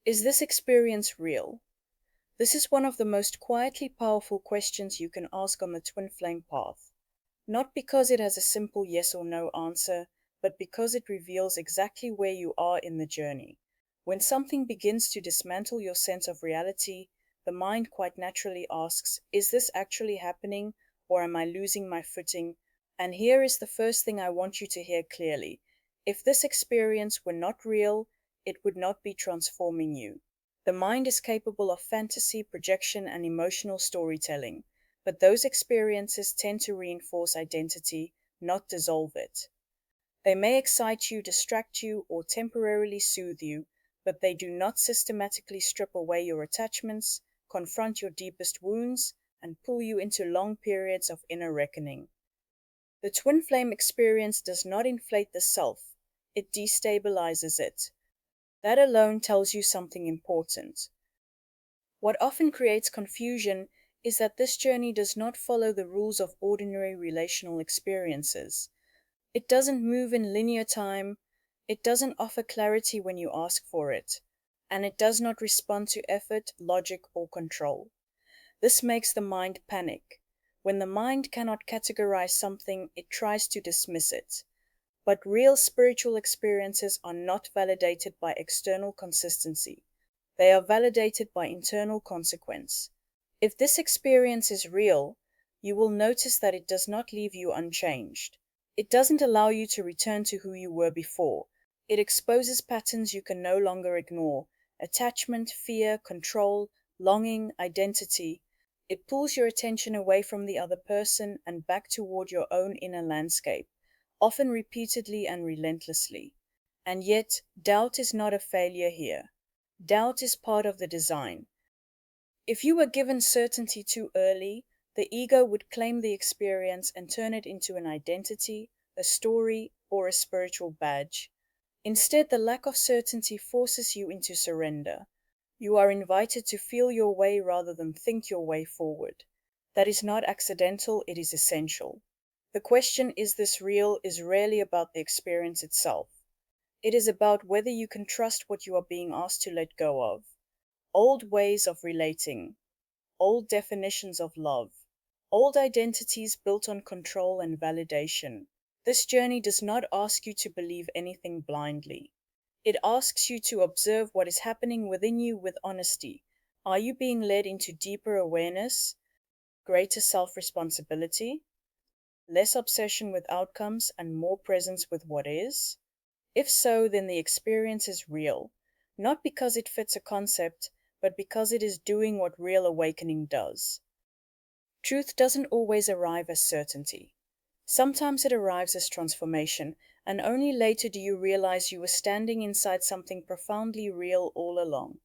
Is this experience real? This is one of the most quietly powerful questions you can ask on the twin flame path. Not because it has a simple yes or no answer, but because it reveals exactly where you are in the journey. When something begins to dismantle your sense of reality, the mind quite naturally asks, is this actually happening, or am I losing my footing? And here is the first thing I want you to hear clearly. If this experience were not real, it would not be transforming you. The mind is capable of fantasy, projection, and emotional storytelling, but those experiences tend to reinforce identity, not dissolve it. They may excite you, distract you, or temporarily soothe you, but they do not systematically strip away your attachments, confront your deepest wounds, and pull you into long periods of inner reckoning. The twin flame experience does not inflate the self, it destabilizes it. That alone tells you something important. What often creates confusion is that this journey does not follow the rules of ordinary relational experiences. It doesn't move in linear time, it doesn't offer clarity when you ask for it, and it does not respond to effort, logic, or control. This makes the mind panic. When the mind cannot categorize something, it tries to dismiss it. But real spiritual experiences are not validated by external consistency. They are validated by internal consequence. If this experience is real, you will notice that it does not leave you unchanged. It doesn't allow you to return to who you were before. It exposes patterns you can no longer ignore: attachment, fear, control, longing, identity. It pulls your attention away from the other person and back toward your own inner landscape, often repeatedly and relentlessly. And yet, doubt is not a failure here. Doubt is part of the design. If you were given certainty too early, the ego would claim the experience and turn it into an identity, a story, or a spiritual badge. Instead, the lack of certainty forces you into surrender. You are invited to feel your way rather than think your way forward. That is not accidental, it is essential. The question, is this real, is rarely about the experience itself. It is about whether you can trust what you are being asked to let go of. Old ways of relating, old definitions of love, old identities built on control and validation. This journey does not ask you to believe anything blindly. It asks you to observe what is happening within you with honesty. Are you being led into deeper awareness, greater self-responsibility, less obsession with outcomes, and more presence with what is? If so, then the experience is real, not because it fits a concept, but because it is doing what real awakening does. Truth doesn't always arrive as certainty. Sometimes it arrives as transformation, and only later do you realize you were standing inside something profoundly real all along.